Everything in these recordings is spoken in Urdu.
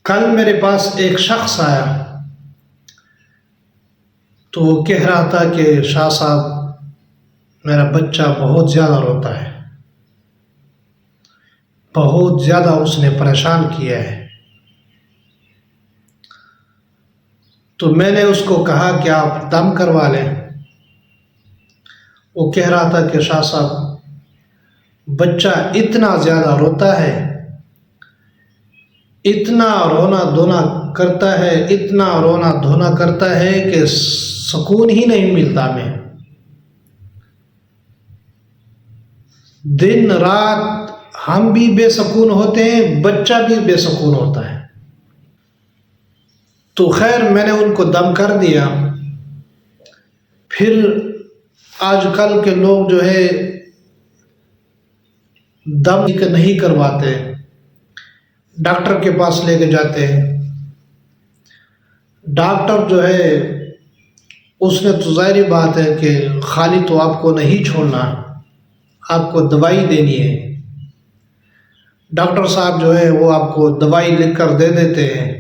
کل میرے پاس ایک شخص آیا تو وہ کہہ رہا تھا کہ شاہ صاحب میرا بچہ بہت زیادہ روتا ہے، بہت زیادہ اس نے پریشان کیا ہے۔ تو میں نے اس کو کہا کہ آپ دم کروا لیں۔ وہ کہہ رہا تھا کہ شاہ صاحب بچہ اتنا زیادہ روتا ہے، اتنا رونا دھونا کرتا ہے، اتنا رونا دھونا کرتا ہے کہ سکون ہی نہیں ملتا میں۔ دن رات ہم بھی بے سکون ہوتے ہیں، بچہ بھی بے سکون ہوتا ہے۔ تو خیر میں نے ان کو دم کر دیا۔ پھر آج کل کے لوگ جو ہے دم نہیں کرواتے، ڈاکٹر کے پاس لے کے جاتے ہیں۔ ڈاکٹر جو ہے اس نے تو ظاہری بات ہے کہ خالی تو آپ کو نہیں چھوڑنا، آپ کو دوائی دینی ہے۔ ڈاکٹر صاحب جو ہے وہ آپ کو دوائی لکھ کر دے دیتے ہیں،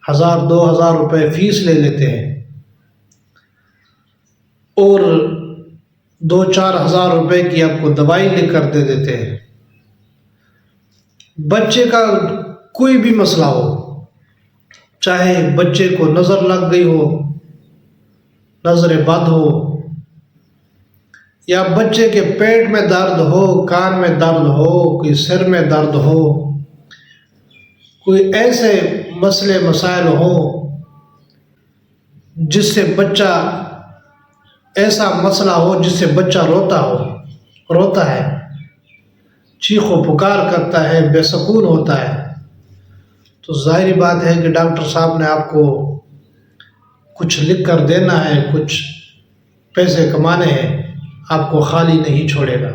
1000-2000 روپے فیس لے لیتے ہیں، اور 2-4 ہزار روپے کی آپ کو دوائی لکھ کر دے دیتے ہیں۔ بچے کا کوئی بھی مسئلہ ہو، چاہے بچے کو نظر لگ گئی ہو، نظر بد ہو، یا بچے کے پیٹ میں درد ہو، کان میں درد ہو، کوئی سر میں درد ہو، کوئی ایسے مسئلے مسائل ہو جس سے بچہ، ایسا مسئلہ ہو جس سے بچہ روتا ہے، چیخ و پکار کرتا ہے، بے سکون ہوتا ہے، تو ظاہری بات ہے کہ ڈاکٹر صاحب نے آپ کو کچھ لکھ کر دینا ہے، کچھ پیسے کمانے ہیں، آپ کو خالی نہیں چھوڑے گا۔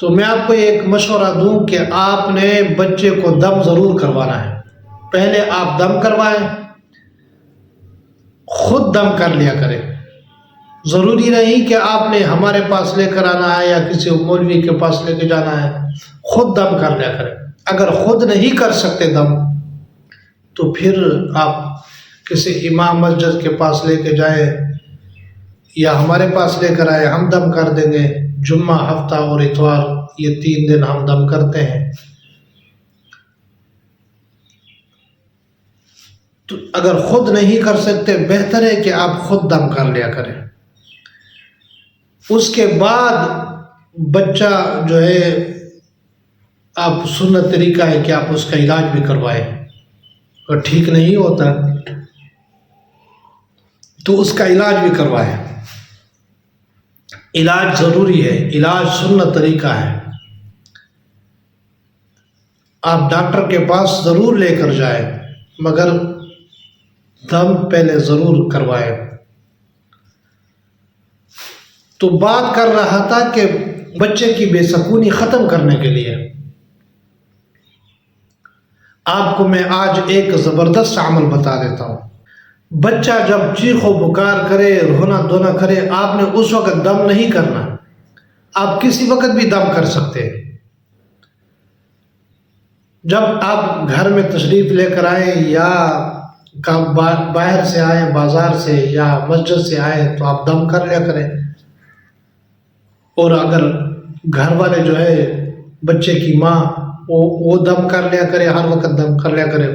تو میں آپ کو ایک مشورہ دوں کہ آپ نے بچے کو دم ضرور کروانا ہے۔ پہلے آپ دم کروائیں، خود دم کر لیا کریں۔ ضروری نہیں کہ آپ نے ہمارے پاس لے کر آنا ہے یا کسی مولوی کے پاس لے کے جانا ہے، خود دم کر لیا کریں۔ اگر خود نہیں کر سکتے دم تو پھر آپ کسی امام مسجد کے پاس لے کے جائیں یا ہمارے پاس لے کر آئے، ہم دم کر دیں گے۔ جمعہ، ہفتہ اور اتوار، یہ 3 دن ہم دم کرتے ہیں۔ تو اگر خود نہیں کر سکتے، بہتر ہے کہ آپ خود دم کر لیا کریں۔ اس کے بعد بچہ جو ہے، آپ سنت طریقہ ہے کہ آپ اس کا علاج بھی کروائیں۔ اگر ٹھیک نہیں ہوتا تو اس کا علاج بھی کروائیں۔ علاج ضروری ہے، علاج سنت طریقہ ہے۔ آپ ڈاکٹر کے پاس ضرور لے کر جائیں، مگر دم پہلے ضرور کروائیں۔ تو بات کر رہا تھا کہ بچے کی بے سکونی ختم کرنے کے لیے آپ کو میں آج ایک زبردست عمل بتا دیتا ہوں۔ بچہ جب چیخ و پکار کرے، رونا دھونا کرے، آپ نے اس وقت دم نہیں کرنا، آپ کسی وقت بھی دم کر سکتے ہیں۔ جب آپ گھر میں تشریف لے کر آئیں یا باہر سے آئیں، بازار سے یا مسجد سے آئیں، تو آپ دم کر لیا کریں۔ اور اگر گھر والے جو ہے، بچے کی ماں، وہ دم کر لیا کرے، ہر وقت دم کر لیا کرے۔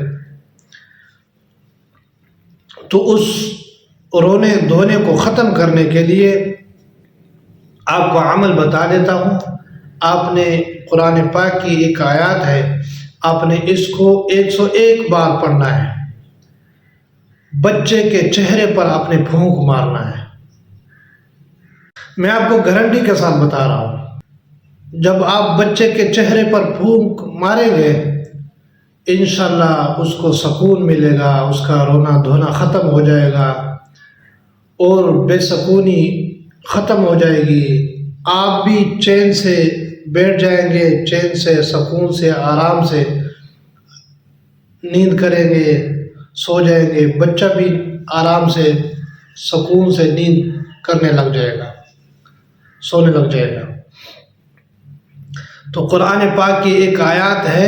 تو اس رونے دھونے کو ختم کرنے کے لیے آپ کو عمل بتا دیتا ہوں۔ آپ نے قرآن پاک کی ایک آیات ہے، آپ نے اس کو 101 بار پڑھنا ہے۔ بچے کے چہرے پر آپ نے پھونک مارنا ہے۔ میں آپ کو گارنٹی کے ساتھ بتا رہا ہوں، جب آپ بچے کے چہرے پر پھونک ماریں گے، انشاءاللہ اس کو سکون ملے گا، اس کا رونا دھونا ختم ہو جائے گا اور بے سکونی ختم ہو جائے گی۔ آپ بھی چین سے بیٹھ جائیں گے، چین سے، سکون سے، آرام سے نیند کریں گے، سو جائیں گے۔ بچہ بھی آرام سے، سکون سے نیند کرنے لگ جائے گا، سونے لگ جائے گا۔ تو قرآن پاک کی ایک آیات ہے،